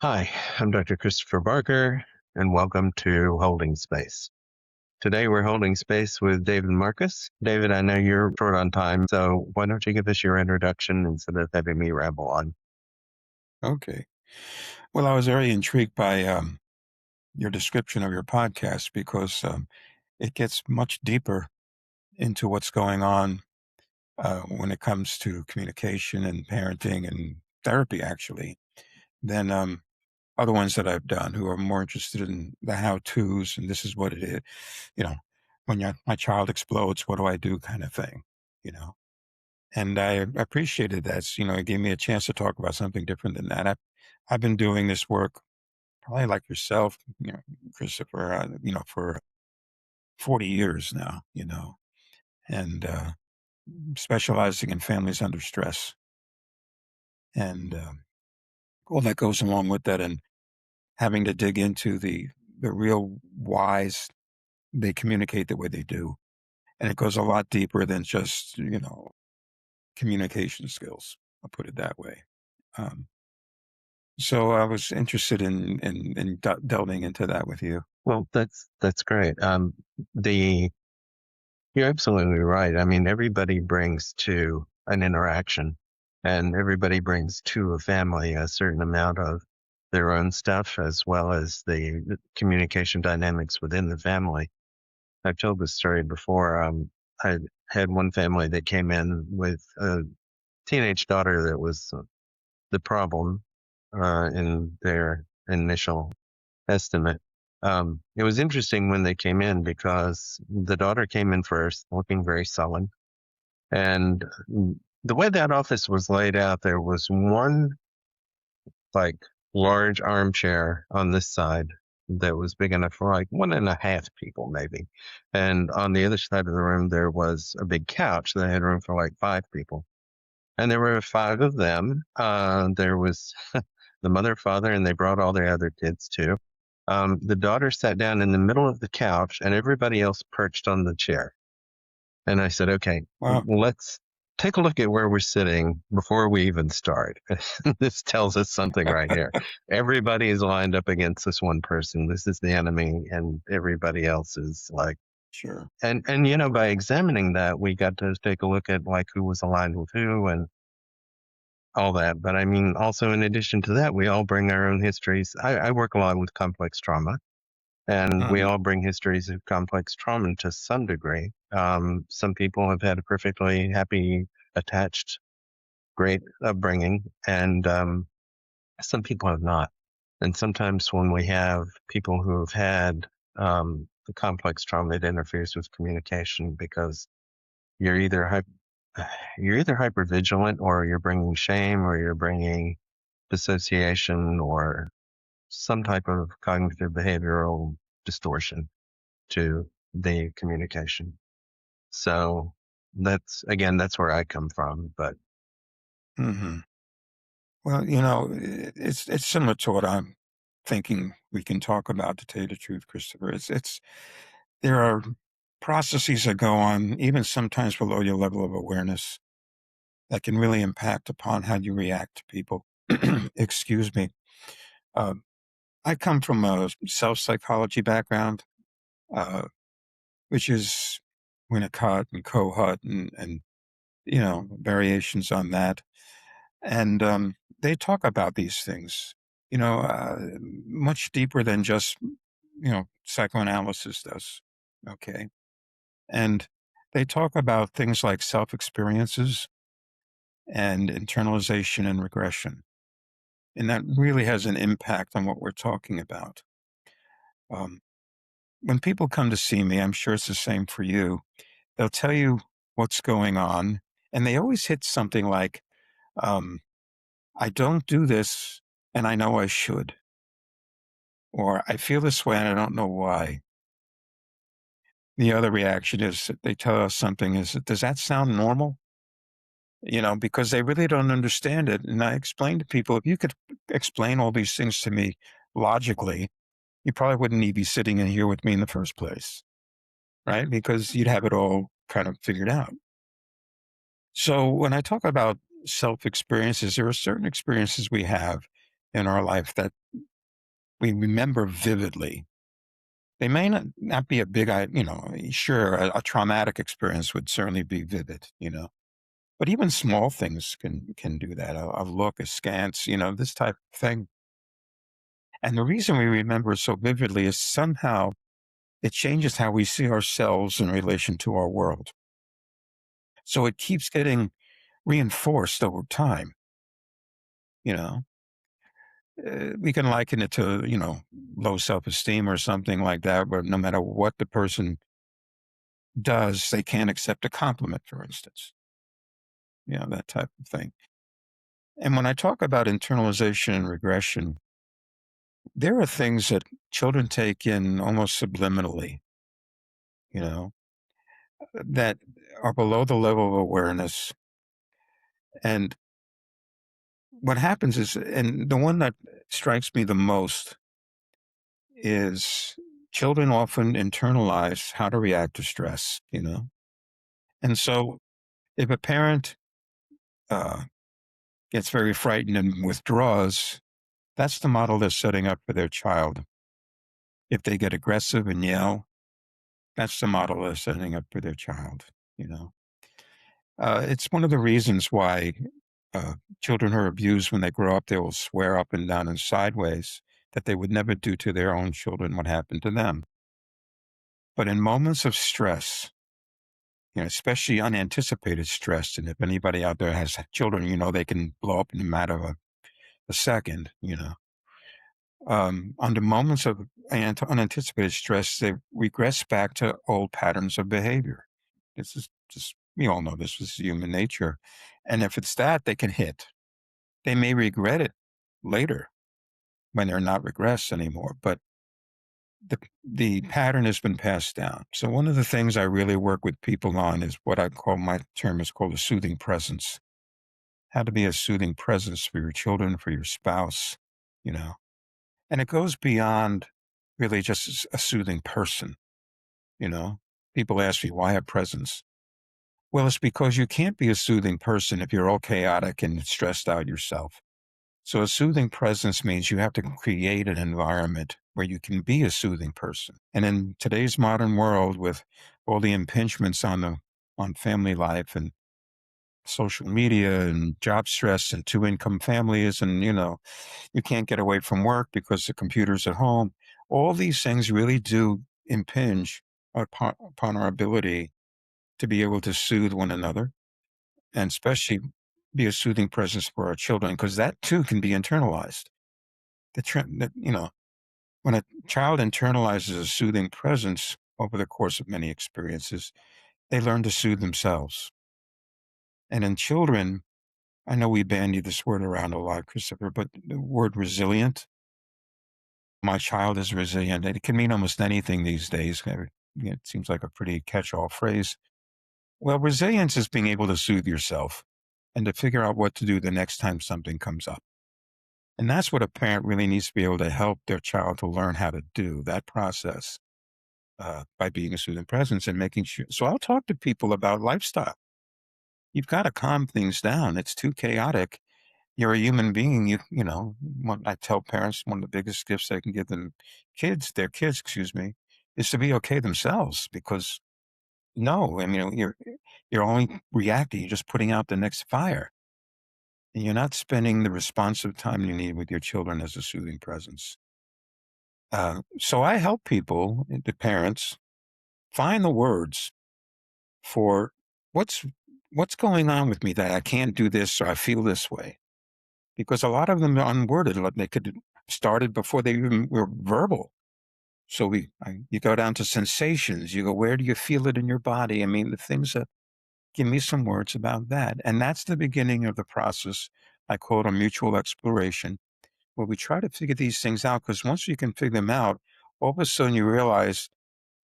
Hi, I'm Dr. Christopher Barker, and welcome to Holding Space. Today we're holding space with David Marcus. David, I know you're short on time, so why don't you give us your introduction instead of having me ramble on? Okay. Well, I was very intrigued by your description of your podcast because it gets much deeper into what's going on when it comes to communication and parenting and therapy, actually, than other ones that I've done who are more interested in the how-tos and this is what it is. You know, when my child explodes, what do I do kind of thing, you know? And I appreciated that. It gave me a chance to talk about something different than that. I've been doing this work probably like yourself, Christopher, for 40 years now, and specializing in families under stress and all that goes along with that and having to dig into the real whys they communicate the way they do. And it goes a lot deeper than just, communication skills. I'll put it that way. Um, so I was interested in delving into that with you. Well, that's great. The You're absolutely right. I mean, everybody brings to an interaction, and everybody brings to a family a certain amount of their own stuff, as well as the communication dynamics within the family. I've told this story before. I had one family that came in with a teenage daughter that was the problem in their initial estimate. It was interesting when they came in because the daughter came in first, looking very sullen. And the way that office was laid out, there was one like large armchair on this side that was big enough for like one and a half people maybe. And on the other side of the room, there was a big couch that had room for like five people. And there were five of them. There was the mother, father, and they brought all their other kids too. The daughter sat down in the middle of the couch and everybody else perched on the chair. And I said, okay, Wow. let's take a look at where we're sitting before we even start. This tells us something right here. Everybody is lined up against this one person. This is the enemy, and everybody else is like, Sure. and by examining that, we got to take a look at like who was aligned with who and all that. But I mean, also in addition to that, we all bring our own histories. I work a lot with complex trauma, and we Mhm. all bring histories of complex trauma to some degree. Some people have had a perfectly happy, attached, great upbringing, and some people have not. And sometimes when we have people who have had the complex trauma, it interferes with communication because you're either you're either hyper vigilant, or you're bringing shame, or you're bringing dissociation, or some type of cognitive behavioral distortion to the communication. So that's where I come from. But Mhm. Well, it's similar to what I'm thinking we can talk about, to tell you the truth, Christopher. It's there are processes that go on, even sometimes below your level of awareness, that can really impact upon how you react to people. Excuse me. Um, I come from a self-psychology background, uh, which is Winnicott and Kohut and variations on that. And they talk about these things, much deeper than just, psychoanalysis does. Okay. And they talk about things like self experiences and internalization and regression. And that really has an impact on what we're talking about. Um, when people come to see me, I'm sure it's the same for you. They'll tell you what's going on. And they always hit something like, um, I don't do this and I know I should. Or I feel this way and I don't know why. The other reaction is that they tell us something is, does that sound normal? Because they really don't understand it. And I explain to people, if you could explain all these things to me logically, you probably wouldn't even be sitting in here with me in the first place, right? Because you'd have it all kind of figured out. So when I talk about self experiences, there are certain experiences we have in our life that we remember vividly. They may not be a big, sure, a traumatic experience would certainly be vivid, but even small things can do that. A look askance, this type of thing. And the reason we remember it so vividly is somehow it changes how we see ourselves in relation to our world. So it keeps getting reinforced over time. You know, we can liken it to low self esteem or something like that, where no matter what the person does, they can't accept a compliment, for instance. That type of thing. And when I talk about internalization and regression, there are things that children take in almost subliminally, you know, that are below the level of awareness. And what happens is, and the one that strikes me the most is children often internalize how to react to stress. And so if a parent uh, gets very frightened and withdraws, that's the model they're setting up for their child. If they get aggressive and yell, that's the model they're setting up for their child. You know, it's one of the reasons why children who are abused when they grow up, they will swear up and down and sideways that they would never do to their own children what happened to them. But in moments of stress, especially unanticipated stress, and if anybody out there has children, they can blow up in a matter of a second. Under moments of unanticipated stress, they regress back to old patterns of behavior. This is just, we all know this is human nature. And if it's that, they can hit. They may regret it later when they're not regressed anymore, but the pattern has been passed down. So one of the things I really work with people on is what I call, my term is called a soothing presence. How to be a soothing presence for your children, for your spouse, you know. And it goes beyond really just a soothing person, you know. People ask me, why a presence? Well, it's because you can't be a soothing person if you're all chaotic and stressed out yourself. So a soothing presence means you have to create an environment where you can be a soothing person. And in today's modern world, with all the impingements on family life and social media and job stress and two income families, and you can't get away from work because the computer's at home. All these things really do impinge upon our ability to be able to soothe one another, and especially be a soothing presence for our children, because that too can be internalized. When a child internalizes a soothing presence over the course of many experiences, they learn to soothe themselves. And in children, I know we bandy this word around a lot, Christopher, but the word resilient, my child is resilient. It can mean almost anything these days. It seems like a pretty catch-all phrase. Well, resilience is being able to soothe yourself and to figure out what to do the next time something comes up. And that's what a parent really needs to be able to help their child to learn how to do, that process, by being a soothing presence and making sure. So I'll talk to people about lifestyle. You've got to calm things down. It's too chaotic. You're a human being. I tell parents one of the biggest gifts they can give their kids, excuse me, is to be okay themselves. Because no, I mean, you're only reacting. You're just putting out the next fire, and you're not spending the responsive time you need with your children as a soothing presence. So I help people, the parents, find the words for what's what's going on with me that I can't do this or I feel this way, because a lot of them are unworded. Like, they could have started before they even were verbal. So you go down to sensations. You go, where do you feel it in your body? I mean, the things that give me some words about that, and that's the beginning of the process. I call it a mutual exploration, where we try to figure these things out. Because once you can figure them out, all of a sudden you realize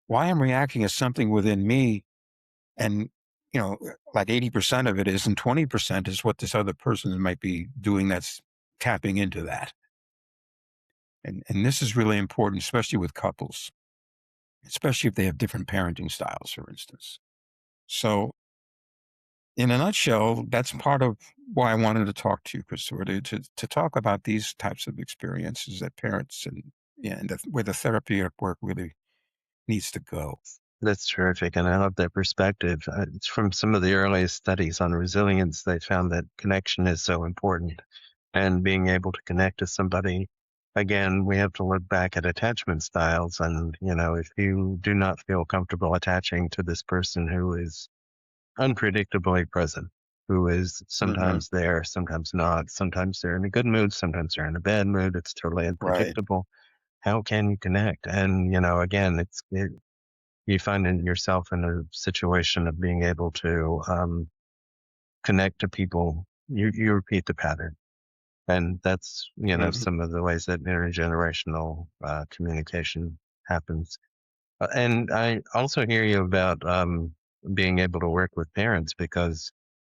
why I'm reacting as something within me, and like 80% of it is, and 20% is what this other person might be doing that's tapping into that. And this is really important, especially with couples, especially if they have different parenting styles, for instance. So in a nutshell, that's part of why I wanted to talk to you, Christopher, to talk about these types of experiences that parents and yeah, and where the therapeutic work really needs to go. That's terrific, and I love that perspective. It's from some of the earliest studies on resilience, they found that connection is so important, and being able to connect to somebody. Again, we have to look back at attachment styles, and if you do not feel comfortable attaching to this person who is unpredictably present, who is Hmm. sometimes there, sometimes not, sometimes they're in a good mood, sometimes they're in a bad mood. It's totally Right. unpredictable. How can you connect? And again, you find in yourself in a situation of being able to connect to people. You repeat the pattern, and that's Hmm. some of the ways that intergenerational communication happens. And I also hear you about being able to work with parents, because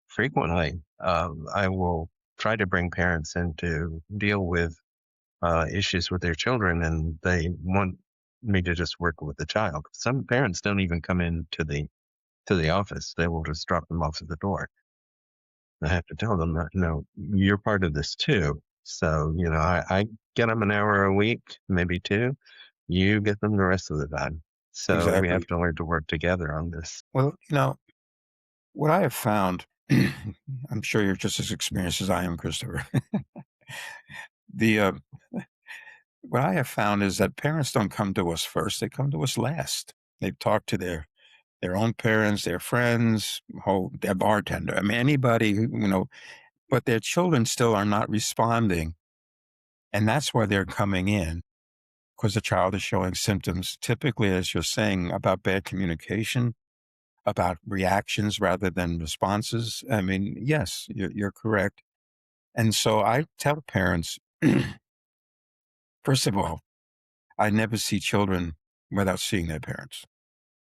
frequently I will try to bring parents in to deal with issues with their children, and they want me to just work with the child. Some parents don't even come in to the office; they will just drop them off at the door. I have to tell them that no, you're part of this too. So I get them an hour a week, maybe two. You get them the rest of the time. So we have Exactly. to learn to work together on this. Well, what I have found, I'm sure you're just as experienced as I am, Christopher. The What I have found is that parents don't come to us first; they come to us last. They've talked to their own parents, their friends, their bartender. I mean, anybody but their children still are not responding, and that's why they're coming in because the child is showing symptoms, typically, as you're saying, about bad communication, about reactions rather than responses. I mean, yes, you're correct. And so I tell parents, first of all, I never see children without seeing their parents.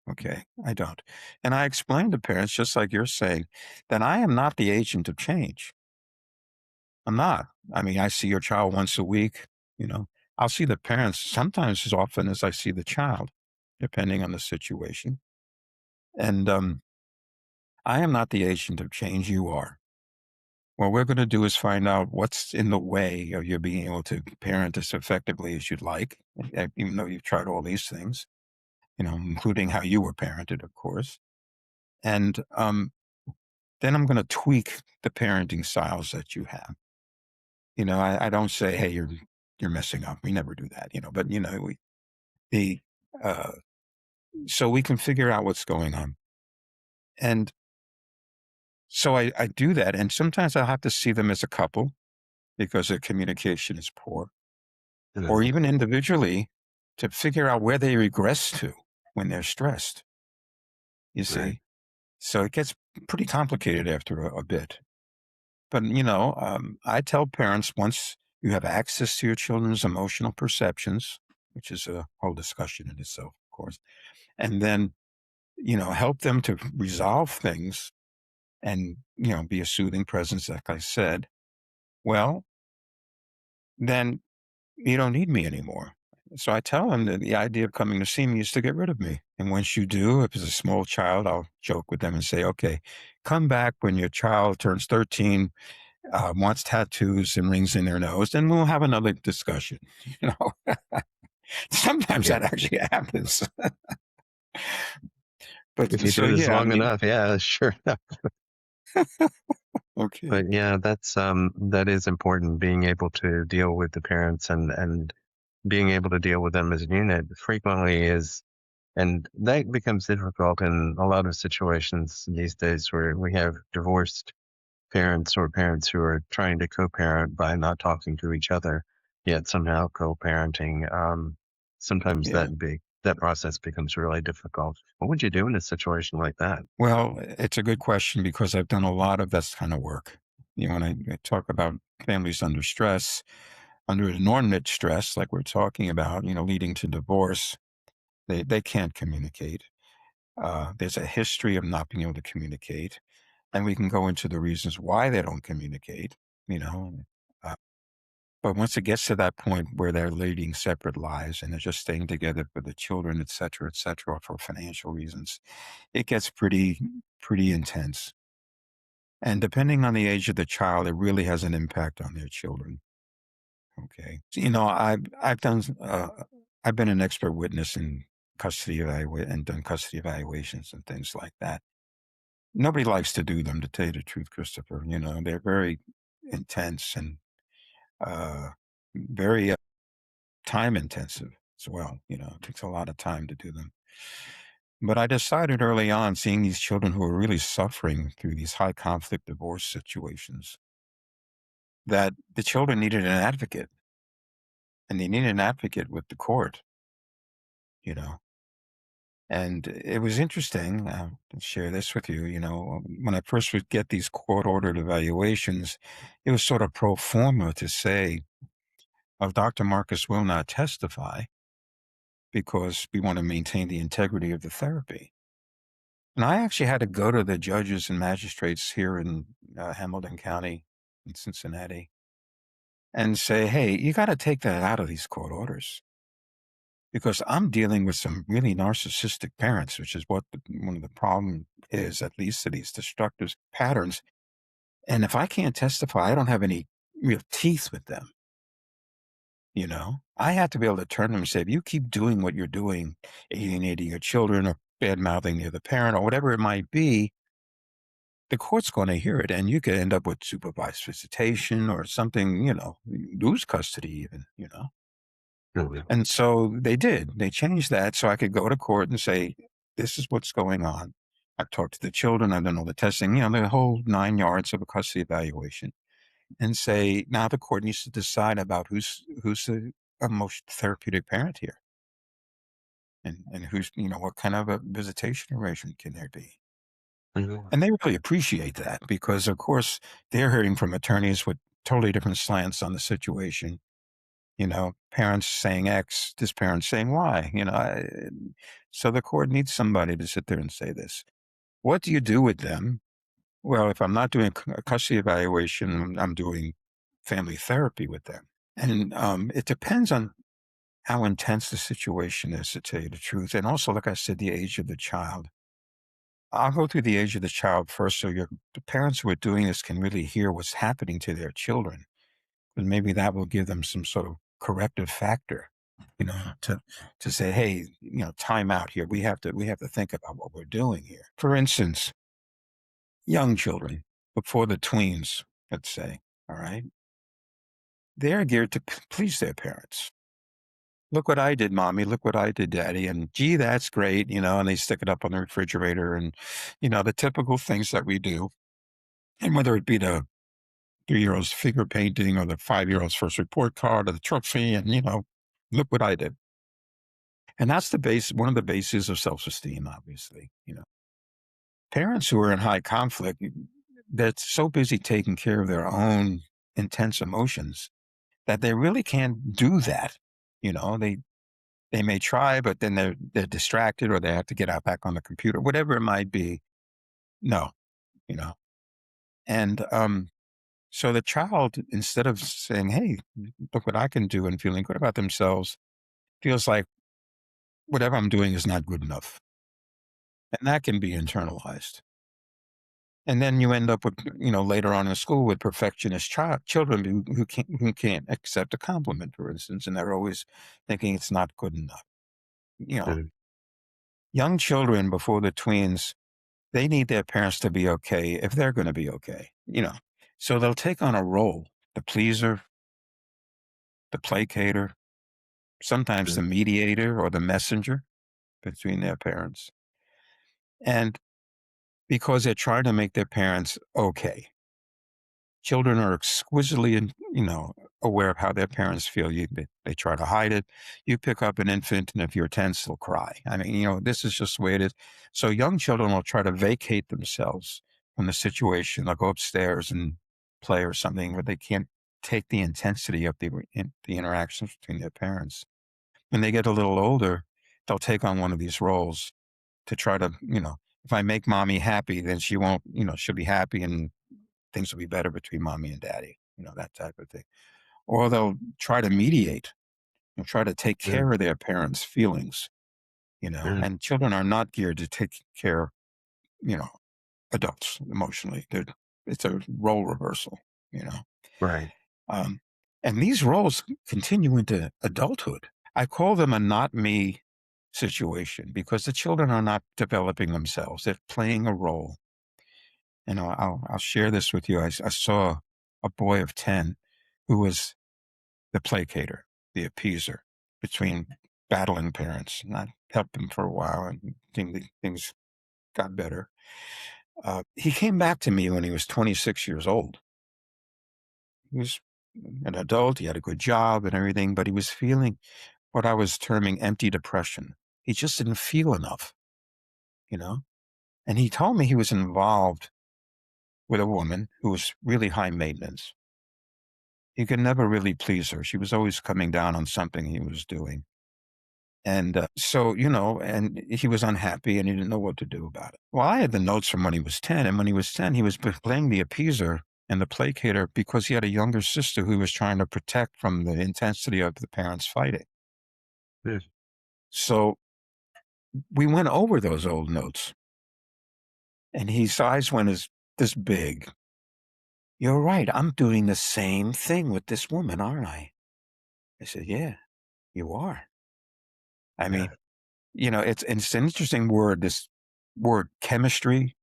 Okay, I don't. And I explain to parents, just like you're saying, that I am not the agent of change. I'm not. I mean, I see your child once a week, you know. I'll see the parents sometimes as often as I see the child, depending on the situation. And I am not the agent of change. You are. What we're going to do is find out what's in the way of you being able to parent as effectively as you'd like, even though you've tried all these things, including how you were parented, of course. And then I'm going to tweak the parenting styles that you have. I don't say, "Hey, you're messing up." We never do that, But the uh, so we can figure out what's going on, and so I do that, and sometimes I'll have to see them as a couple because their communication is poor, or Mhm. even individually to figure out where they regress to when they're stressed. You Right. see, so it gets pretty complicated after a bit. But, I tell parents once you have access to your children's emotional perceptions, which is a whole discussion in itself, of course, and then, help them to resolve things and, be a soothing presence, like I said, well, then you don't need me anymore. So I tell them that the idea of coming to see me is to get rid of me. And once you do, if it's a small child, I'll joke with them and say, okay, come back when your child turns 13, wants tattoos and rings in their nose, then we'll have another discussion. You know, sometimes Yeah. that actually happens. But If you so do this yeah, I long mean, enough, yeah, sure. okay, But yeah, that is important, being able to deal with the parents, and being able to deal with them as a unit frequently is, and that becomes difficult in a lot of situations these days where we have divorced parents, or parents who are trying to co-parent by not talking to each other, yet somehow co-parenting. Sometimes yeah. that process becomes really difficult. What would you do in a situation like that? Well, it's a good question because I've done a lot of this kind of work. When I talk about families under stress, under enormous stress, like we're talking about, leading to divorce, they can't communicate. There's a history of not being able to communicate, and we can go into the reasons why they don't communicate. You know, uh, but once it gets to that point where they're leading separate lives and they're just staying together for the children, et cetera, for financial reasons, it gets pretty intense. And depending on the age of the child, it really has an impact on their children. Okay. So, I've been an expert witness in custody evaluate and done custody evaluations and things like that. Nobody likes to do them, to tell you the truth, Christopher. They're very intense and uh, very time intensive as well. It takes a lot of time to do them. But I decided early on, seeing these children who are really suffering through these high conflict divorce situations, that the children needed an advocate, and they needed an advocate with the court, you know. And it was interesting. To share this with you. When I first would get these court ordered evaluations, it was sort of pro forma to say, Dr. Marcus will not testify because we want to maintain the integrity of the therapy. And I actually had to go to the judges and magistrates here in Hamilton County in Cincinnati and say, hey, you got to take that out of these court orders because I'm dealing with some really narcissistic parents, which is what one of the problem is, at least to these destructive patterns. And if I can't testify, I don't have any real teeth with them. I have to be able to turn to them and say, if you keep doing what you're doing, alienating your children or bad mouthing the other parent or whatever it might be, the court's going to hear it, and you could end up with supervised visitation or something, lose custody even. Really. And so they did. They changed that so I could go to court and say, this is what's going on. I've talked to the children. I've done all the testing, the whole 9 yards of a custody evaluation, and say, now the court needs to decide about who's the most therapeutic parent here, and who's, what kind of a visitation arrangement can there be? Mhm. And they really appreciate that because, of course, they're hearing from attorneys with totally different slants on the situation. Parents saying X, this parent saying Y. So the court needs somebody to sit there and say this. What do you do with them? Well, if I'm not doing a custody evaluation, I'm doing family therapy with them. And it depends on how intense the situation is, to tell you the truth. And also, like I said, the age of the child. I'll go through the age of the child first, so the parents who are doing this can really hear what's happening to their children, and maybe that will give them some sort of corrective factor, to say, hey, time out here. We have to think about what we're doing here. For instance, young children before the tweens, let's say, all right, they're geared to please their parents. Look what I did, mommy. Look what I did, daddy. And gee, that's great, and they stick it up on the refrigerator and, the typical things that we do. And whether it be the 3-year-old's finger painting or the 5-year-old's first report card or the trophy, and, look what I did. And that's one of the bases of self-esteem, obviously. Parents who are in high conflict, they're so busy taking care of their own intense emotions that they really can't do that. They may try, but then they're distracted or they have to get out back on the computer, whatever it might be. No, you know. And so the child, instead of saying, "Hey, look what I can do," and feeling good about themselves, feels like whatever I'm doing is not good enough, and that can be internalized. And then you end up with, later on in school with perfectionist children who can't accept a compliment, for instance, and they're always thinking it's not good enough. You know, Mhm. young children before the tweens, they need their parents to be okay if they're going to be okay. So they'll take on a role, the pleaser, the placater, sometimes the Mhm. mediator or the messenger between their parents. And because they're trying to make their parents okay. Children are exquisitely, aware of how their parents feel. They try to hide it. You pick up an infant, and if you're tense, they'll cry. I mean, this is just the way it is. So young children will try to vacate themselves from the situation. They'll go upstairs and play or something where they can't take the intensity of the interactions between their parents. When they get a little older, they'll take on one of these roles to try to, if I make mommy happy, then she won't, she'll be happy and things will be better between mommy and daddy, that type of thing. Or they'll try to mediate and try to take Mhm. care of their parents' feelings. Mhm. And children are not geared to take care, you know, adults emotionally. it's a role reversal, you know. Right. Um, and these roles continue into adulthood. I call them a not me situation because the children are not developing themselves. They're playing a role. You know, I'll share this with you. I saw a boy of 10 who was the placater, the appeaser between battling parents. And I helped him for a while and things got better. He came back to me when he was 26 years old. He was an adult, he had a good job and everything, but he was feeling what I was terming empty depression. He just didn't feel enough, you know? And he told me he was involved with a woman who was really high maintenance. He could never really please her. She was always coming down on something he was doing. And so, and he was unhappy and he didn't know what to do about it. Well, I had the notes from when he was 10. And when he was 10, he was playing the appeaser and the placater because he had a younger sister who he was trying to protect from the intensity of the parents fighting. Yes. So we went over those old notes and his eyes went as this big. You're right. I'm doing the same thing with this woman, aren't I? I said, yeah, you are. I Yeah. mean, it's an interesting word, this word chemistry.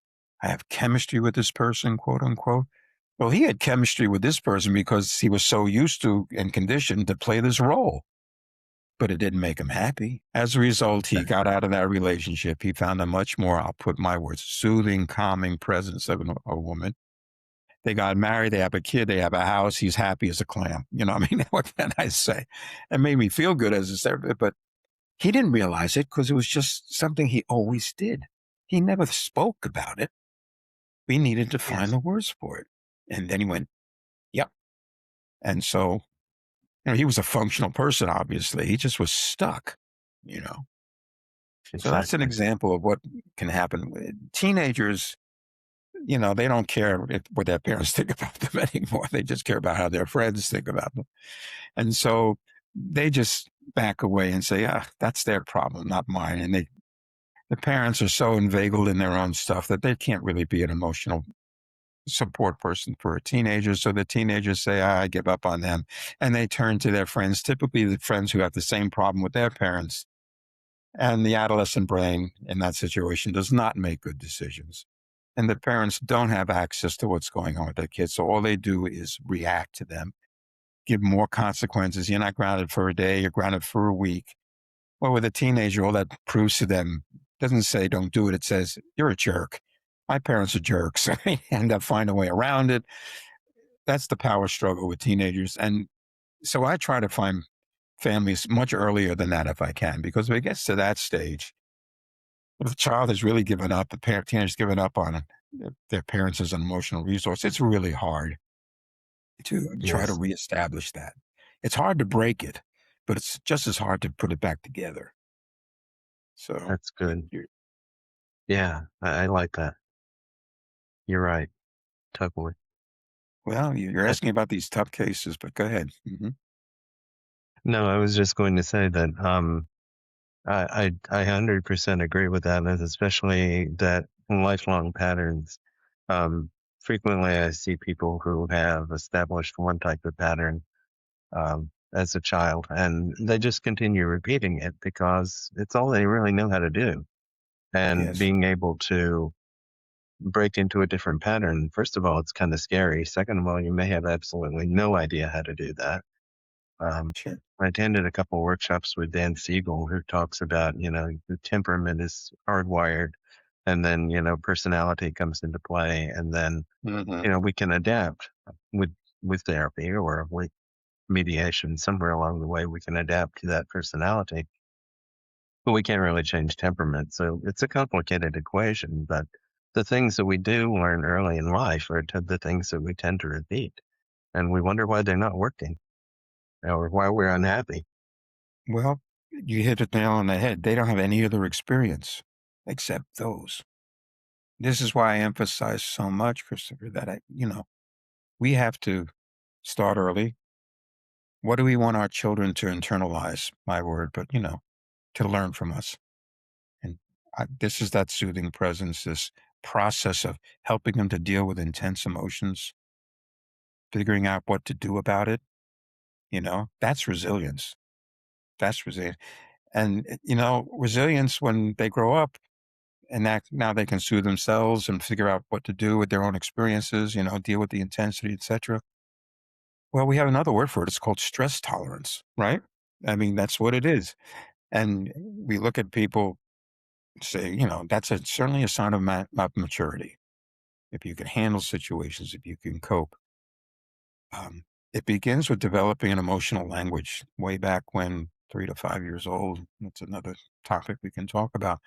I have chemistry with this person, quote unquote. Well, he had chemistry with this person because he was so used to and conditioned to play this role, but it didn't make him happy. As a result, he got Exactly. out of that relationship. He found a much more, I'll put my words, soothing, calming presence of a woman. They got married, they have a kid, they have a house. He's happy as a clam. I mean, what can I say? It made me feel good as a therapist, but he didn't realize it because it was just something he always did. He never spoke about it. We needed to find Yes. the words for it. And then he went, yep. And so, he was a functional person, obviously. He just was stuck, you know. So that's an Exactly. example of what can happen. Teenagers, they don't care what their parents think about them anymore. They just care about how their friends think about them. And so they just back away and say, that's their problem, not mine. And the parents are so inveigled in their own stuff that they can't really be an emotional support person for a teenager. So the teenagers say, I give up on them. And they turn to their friends, typically the friends who have the same problem with their parents. And the adolescent brain in that situation does not make good decisions. And the parents don't have access to what's going on with their kids. So all they do is react to them, give more consequences. You're not grounded for a day, you're grounded for a week. Well, with a teenager, all that proves to them doesn't say don't do it. It says you're a jerk. My parents are jerks. And they'll find a way around it. That's the power struggle with teenagers. And so I try to find families much earlier than that if I can, because if it gets to that stage, if the child has really given up, the teenager's given up on their parents as an emotional resource, it's really hard to try to Yes. reestablish that. It's hard to break it, but it's just as hard to put it back together. So, That's good. you're, Yeah. I like that. You're right. Totally. well, you're Uh, asking about these tough cases, but go ahead. no, I was just going to say that I 100% agree with that, and especially that lifelong patterns. Frequently, I see people who have established one type of pattern as a child, and they just continue repeating it because it's all they really know how to do. And Yes, being able to break into a different pattern, first of all, it's kind of scary. Second of all, you may have absolutely no idea how to do that. Um, sure. I attended a couple workshops with Dan Siegel, who talks about, the temperament is hardwired, and then, personality comes into play, and then, hmm we can adapt with therapy or with mediation. Somewhere along the way, we can adapt to that personality, but we can't really change temperament. So it's a complicated equation. But the things that we do learn early in life are the things that we tend to repeat, and we wonder why they're not working or why we're unhappy. Well, you hit the nail on the head. They don't have any other experience except those. This is why I emphasize so much, Christopher, that we have to start early. What do we want our children to internalize? My word, but to learn from us. And this is that soothing presence, this process of helping them to deal with intense emotions, figuring out what to do about it, that's resilience. That's resilience. And, resilience when they grow up and that now they can soothe themselves and figure out what to do with their own experiences, deal with the intensity, etc. Well, we have another word for it. It's called stress tolerance, right? I mean, that's what it is. And we look at people, say, that's certainly a sign of maturity. If you can handle situations, if you can cope. It begins with developing an emotional language way back when 3 to 5 years old. That's another topic we can talk about.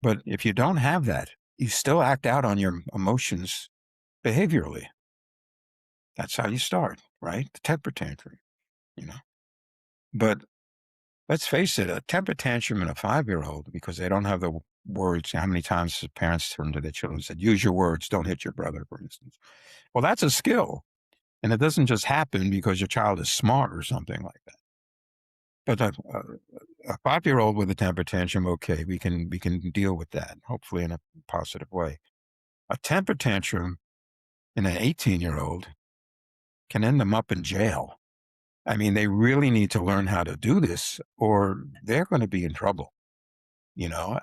But if you don't have that, you still act out on your emotions behaviorally. That's how you start, right? The temper tantrum, you know. But let's face it, a temper tantrum in a 5-year-old, because they don't have the words. How many times have parents turned to their children and said, use your words, don't hit your brother, for instance? Well, that's a skill. And it doesn't just happen because your child is smart or something like that. But a 5-year-old with a temper tantrum, okay, we can deal with that, hopefully in a positive way. A temper tantrum in an 18-year-old can end them up in jail. I mean, they really need to learn how to do this, or they're going to be in trouble. You know,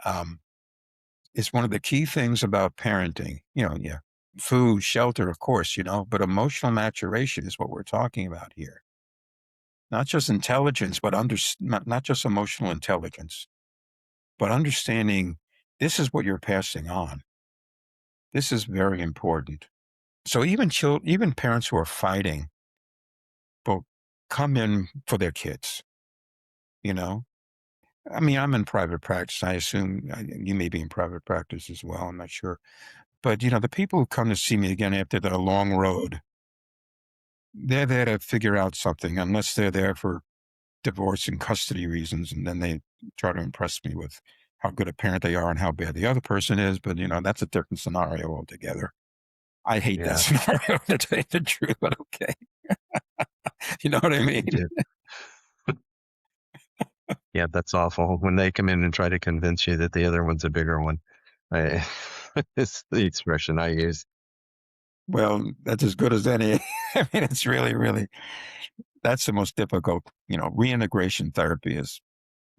it's one of the key things about parenting. Yeah, food, shelter, of course, but emotional maturation is what we're talking about here. Not just intelligence, but not just emotional intelligence, but understanding this is what you're passing on. This is very important. So even parents who are fighting will come in for their kids. You know, I mean, I'm in private practice. I assume you may be in private practice as well. I'm not sure, but the people who come to see me again after the long road, they're there to figure out something. Unless they're there for divorce and custody reasons, and then they try to impress me with how good a parent they are and how bad the other person is. But that's a different scenario altogether. I hate that Yeah, scenario to tell you the truth, but okay. You know what I me mean? too. Yeah, that's awful when they come in and try to convince you that the other one's a bigger one. I, it's the expression I use. Well, that's as good as any. I mean, it's really, really, that's the most difficult. Reintegration therapy is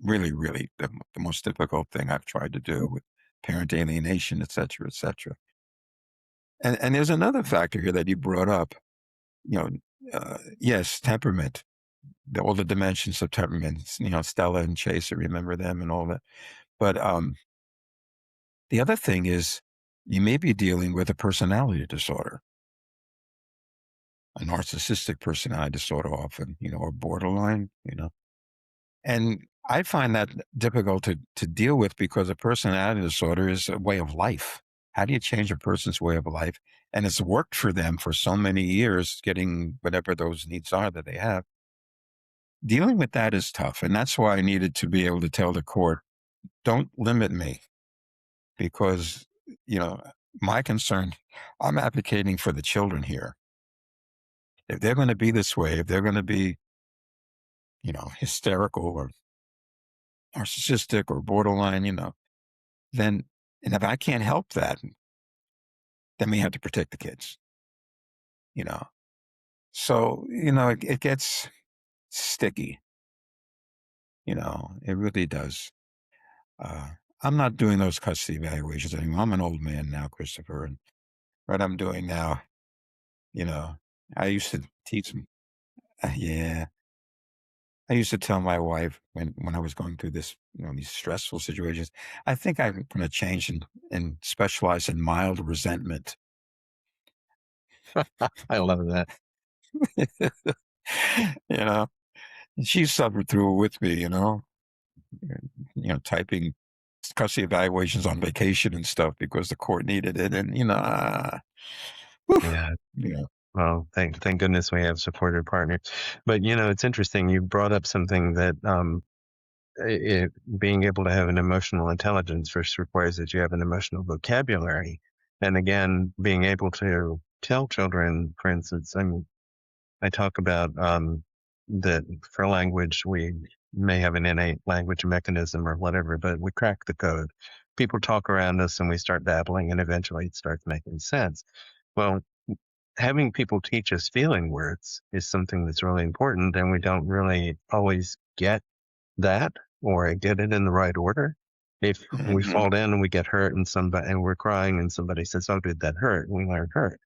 really, really the most difficult thing I've tried to do with parent alienation, et cetera, et cetera. And there's another factor here that you brought up. You know, yes, temperament, all the dimensions of temperament. Stella and Chaser, remember them and all that. But the other thing is, you may be dealing with a personality disorder, a narcissistic personality disorder, often, or borderline. And I find that difficult to deal with because a personality disorder is a way of life. How do you change a person's way of life? And it's worked for them for so many years, getting whatever those needs are that they have. Dealing with that is tough. And that's why I needed to be able to tell the court, don't limit me because, you know, my concern, I'm advocating for the children here. If they're going to be this way, if they're going to be, hysterical or narcissistic or borderline, then, and if I can't help that, then we have to protect the kids, you know? So, it gets sticky, it really does. Uh, I'm not doing those custody evaluations anymore. I'm an old man now, Christopher, and what I'm doing now, you know, I used to teach them. Yeah. I used to tell my wife when I was going through this, these stressful situations, I think I'm going to change and specialize in mild resentment. I love that. you know, and she suffered through it with me, typing custody evaluations on vacation and stuff because the court needed it. And, whew, Yeah. you know, Well, thank goodness we have supportive partners. But it's interesting. You brought up something that being able to have an emotional intelligence first requires that you have an emotional vocabulary. And again, being able to tell children, for instance, I talk about that for language, we may have an innate language mechanism or whatever, but we crack the code. people talk around us and we start babbling and eventually it starts making sense. Well, having people teach us feeling words is something that's really important, and we don't really always get that or get it in the right order. If we Mhm. fall down and we get hurt and we're crying and somebody says, "Oh, did that hurt?" We learn hurt.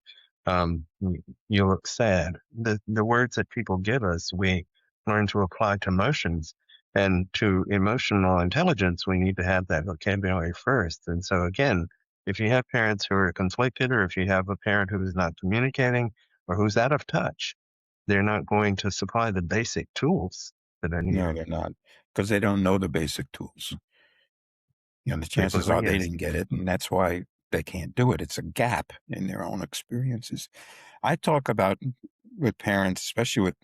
You look sad. The words that people give us, we learn to apply to emotions, and to emotional intelligence, we need to have that vocabulary first. And so, again, if you have parents who are conflicted, or if you have a parent who is not communicating or who's out of touch, they're not going to supply the basic tools that are No, needed. they're not, because they don't know the basic tools. The chances Frequently, are they yes. didn't get it, and that's why they can't do it. It's a gap in their own experiences. I talk about with parents, especially with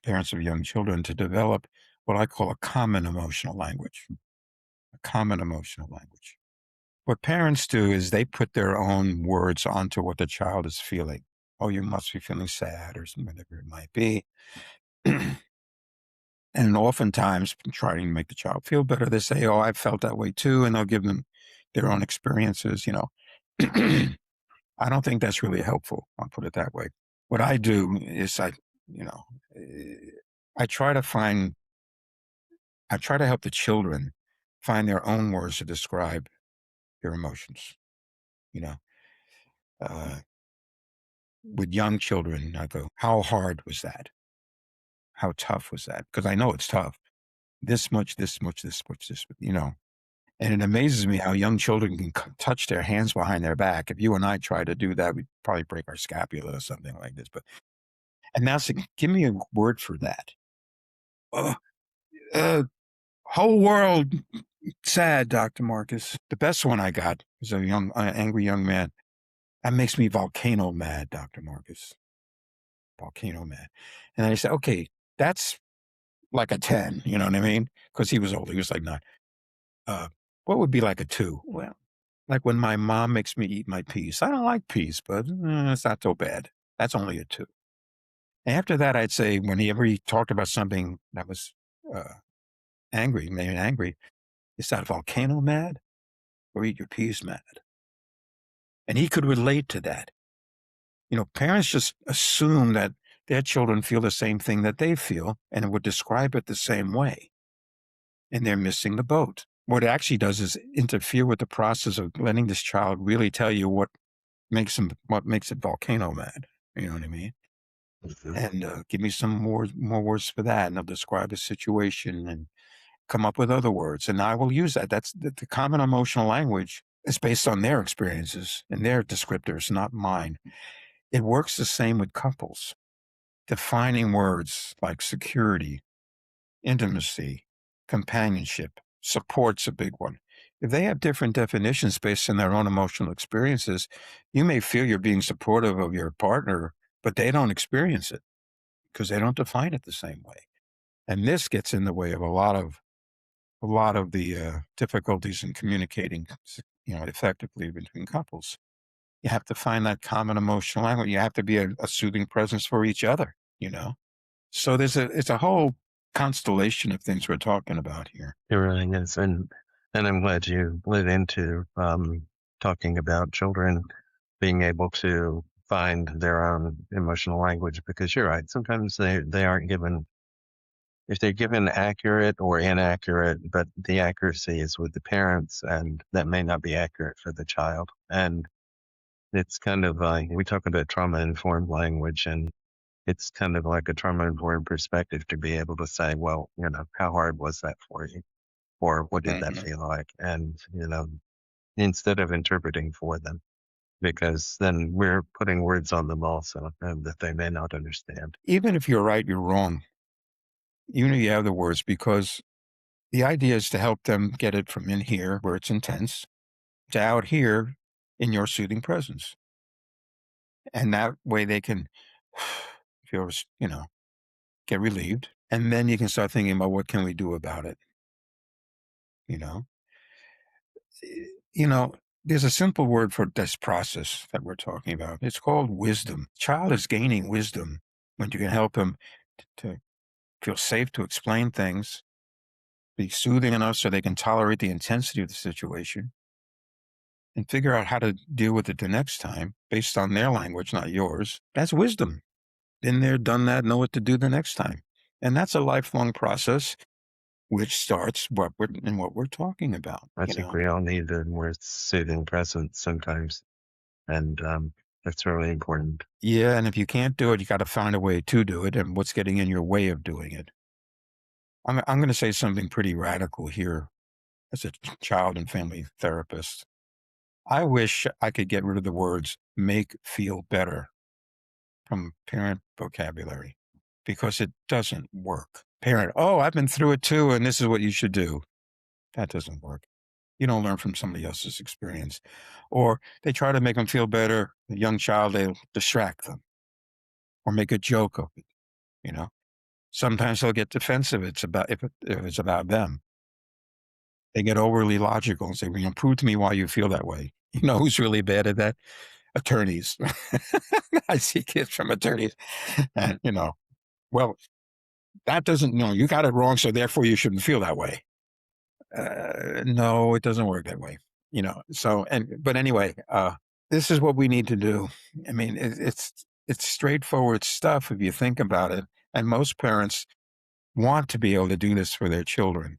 parents of young children, to develop what I call a common emotional language. A common emotional language. What parents do is they put their own words onto what the child is feeling. Oh, you must be feeling sad or whatever it might be. And oftentimes, trying to make the child feel better, they say, "Oh, I felt that way too," and they'll give them their own experiences. I don't think that's really helpful. I'll put it that way. What I do is you know, eh, I try to find, I try to help the children find their own words to describe their emotions. You know, uh, with young children, I go, "How hard was that? How tough was that?" Because I know it's tough. This much, this much, this much, this. And it amazes me how young children can touch their hands behind their back. If you and I try to do that, we'd probably break our scapula or something like this. But and now say, give me a word for that. Uh, uh, whole world sad, Doctor Marcus. The best one I got is a young, angry young man. That makes me volcano mad, Doctor Marcus. Volcano mad. And I said, okay, that's like a 10. You know what I mean? Because he was old. He was like 9. Uh, what would be like a 2? Well, like when my mom makes me eat my peas. I don't like peas, but it's not so bad. That's only a 2. After that, I'd say whenever he talked about something that was uh, angry, made me angry, is that volcano mad or eat your peas mad? And he could relate to that. Parents just assume that their children feel the same thing that they feel and would describe it the same way. And they're missing the boat. What it actually does is interfere with the process of letting this child really tell you what makes it volcano mad. You know what I mean? Mhm. And give me some more words for that, and they'll describe a situation and come up with other words, and I will use that. That's the common emotional language is based on their experiences and their descriptors, not mine. It works the same with couples. Defining words like security, intimacy, companionship, support's a big one. If they have different definitions based on their own emotional experiences, you may feel you're being supportive of your partner, but they don't experience it because they don't define it the same way. And this gets in the way of a lot of the difficulties in communicating, effectively between couples. You have to find that common emotional language. You have to be a soothing presence for each other. So it's a whole constellation of things we're talking about here. It really is, and I'm glad you lit into talking about children being able to find their own emotional language, because you're right. Sometimes they aren't given, if they're given accurate or inaccurate, but the accuracy is with the parents, and that may not be accurate for the child. And it's kind of like we talk about trauma informed language, and it's kind of like a trauma informed perspective to be able to say, well, how hard was that for you? Or what did that Mhm. feel like? And, instead of interpreting for them, because then we're putting words on them also, that they may not understand. Even if you're right, you're wrong. You have the words because the idea is to help them get it from in here where it's intense to out here in your soothing presence. And that way they can feel, get relieved. And then you can start thinking about what can we do about it, you know? Eh, You know, there's a simple word for this process that we're talking about. It's called wisdom. Child is gaining wisdom when you can help them to feel safe to explain things, be soothing enough so they can tolerate the intensity of the situation, and figure out how to deal with it the next time based on their language, not yours. That's wisdom. Been there, done that, know what to do the next time. And that's a lifelong process, which starts what we're talking about, I you think know? we all need a more soothing presence sometimes, and that's really important. Yeah, and if you can't do it, you gotta find a way to do it, and what's getting in your way of doing it. I'm gonna say something pretty radical here as a child and family therapist. I wish I could get rid of the words "make feel better" from parent vocabulary because it doesn't work. Parent, "Oh, I've been through it too, and this is what you should do." That doesn't work. You don't learn from somebody else's experience. Or they try to make them feel better. A young child, they'll distract them or make a joke of it, you know? Sometimes they'll get defensive. If it's about them. They get overly logical and say, "Well, prove to me why you feel that way." You know who's really bad at that? Attorneys. I see kids from attorneys, and well, that doesn't. No, you got it wrong, so therefore you shouldn't feel that way. No, it doesn't work that way. So but anyway, this is what we need to do. I mean, it's straightforward stuff if you think about it, and most parents want to be able to do this for their children,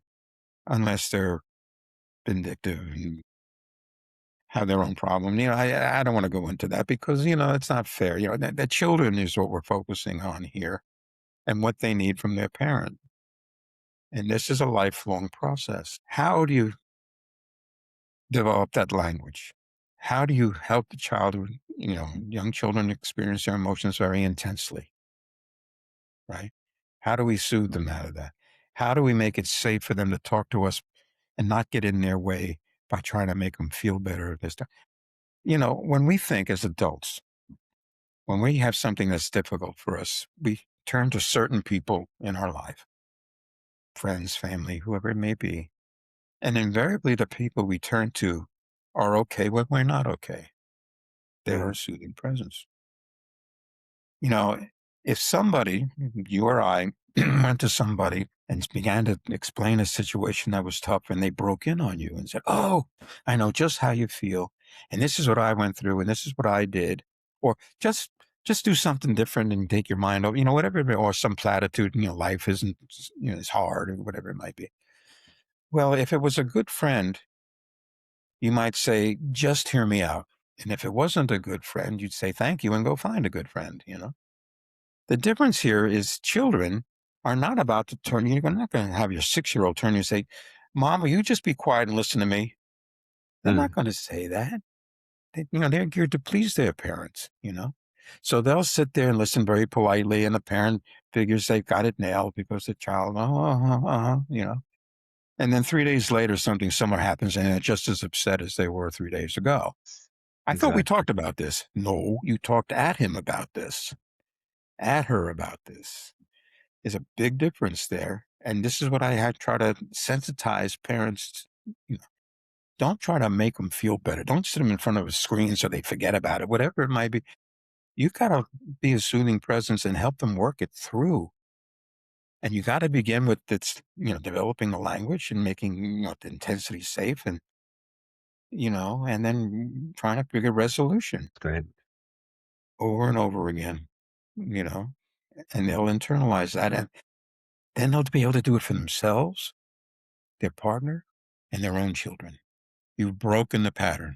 unless they're vindictive and have their own problem. I don't want to go into that because it's not fair. The children is what we're focusing on here, and what they need from their parent. And this is a lifelong process. How do you develop that language? How do you help the child? Young children experience their emotions very intensely, right? How do we soothe them out of that? How do we make it safe for them to talk to us and not get in their way by trying to make them feel better this time? When we think as adults, when we have something that's difficult for us, we turn to certain people in our life, friends, family, whoever it may be. And invariably, the people we turn to are okay when we're not okay. They're Yeah, a soothing presence. You know, if somebody, you or I, went to somebody and began to explain a situation that was tough and they broke in on you and said, "Oh, I know just how you feel. And this is what I went through and this is what I did." Or just do something different and take your mind over, whatever, or some platitude, life isn't, it's hard or whatever it might be. Well, if it was a good friend, you might say, "Just hear me out." And if it wasn't a good friend, you'd say, "Thank you," and go find a good friend. The difference here is children are not about to turn you. You're not going to have your 6-year-old turn you and say, "Mom, will you just be quiet and listen to me?" They're not mm, going to say that. They're geared to please their parents. So they'll sit there and listen very politely, and the parent figures they've got it nailed because the child, and then 3 days later, something similar happens, and they're just as upset as they were 3 days ago. I thought we exactly. talked about this. No, you talked at him about this, at her about this. Is a big difference there. And this is what I had try to sensitize parents. You know, don't try to make them feel better. Don't sit them in front of a screen so they forget about it, whatever it might be. You got to be a soothing presence and help them work it through. And you got to begin with this, developing the language and making, the intensity safe and then trying to figure resolution It's great. over and over again, you know, and they'll internalize that. And then they'll be able to do it for themselves, their partner, and their own children. You've broken the pattern.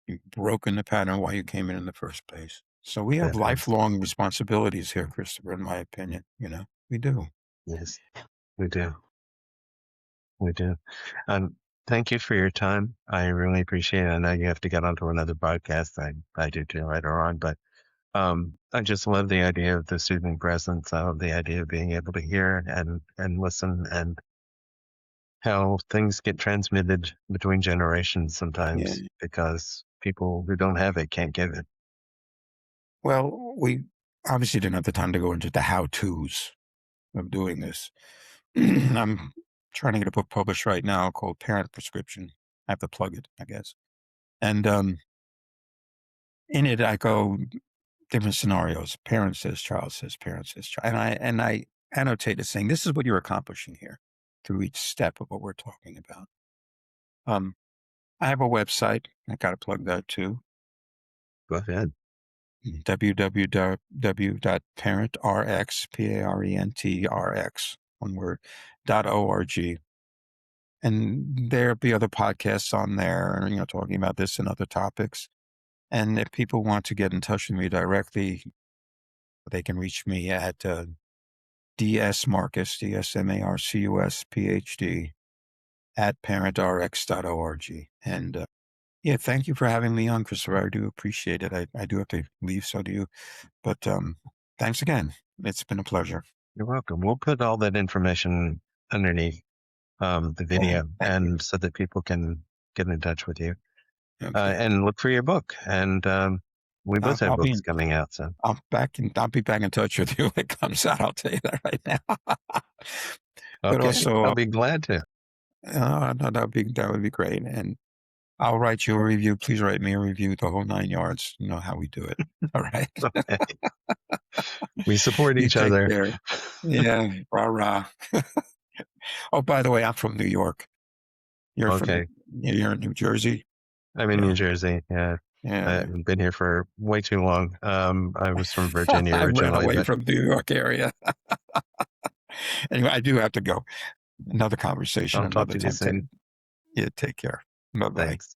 You've broken the pattern why you came in the first place. So we have Definitely. lifelong responsibilities here, Christopher, in my opinion. We do. Yes, we do. We do. Um, Thank you for your time. I really appreciate it. I know you have to get onto another podcast. I do too later on, but I just love the idea of the soothing presence. I love the idea of being able to hear and listen, and how things get transmitted between generations Yeah. sometimes because people who don't have it can't give it. Well, we obviously didn't have the time to go into the how-tos of doing this. I'm trying to get a book published right now called Parent Prescription. I have to plug it, I guess. And in it, I go different scenarios. Parent says, child says, parent says, child. And I annotate it saying, this is what you're accomplishing here through each step of what we're talking about. Um, I have a website. I got to plug that too. Go ahead. www.parentrx, parentrx, one word, .org. And there'll be other podcasts on there, talking about this and other topics. And if people want to get in touch with me directly, they can reach me at dsmarcus, DSMARCUS, PhD, at parentrx.org. And yeah, thank you for having me on, Christopher. I do appreciate it. I do have to leave, so do you. But thanks again. It's been a pleasure. You're welcome. We'll put all that information underneath the Oh, video, thank you. and so that people can get in touch with you Okay. and look for your book. And we both have I'll be books in, coming out, so I'll be back in touch with you when it comes out. I'll tell you that right now. But okay, also, I'll be glad to. no, that would be great. And I'll write you a review. Please write me a review, the whole 9 yards. You know how we do it. All right. We support You each take other. care. Yeah. Rah rah. Oh, by the way, I'm from New York. Okay, You're in New Jersey. I'm in Yeah. New Jersey. Yeah, Yeah. I've been here for way too long. I was from Virginia I ran originally, away but from the New York area. Anyway, I do have to go. Another conversation I'll talk another to you time. soon. Yeah, take care. Bye bye. Thanks.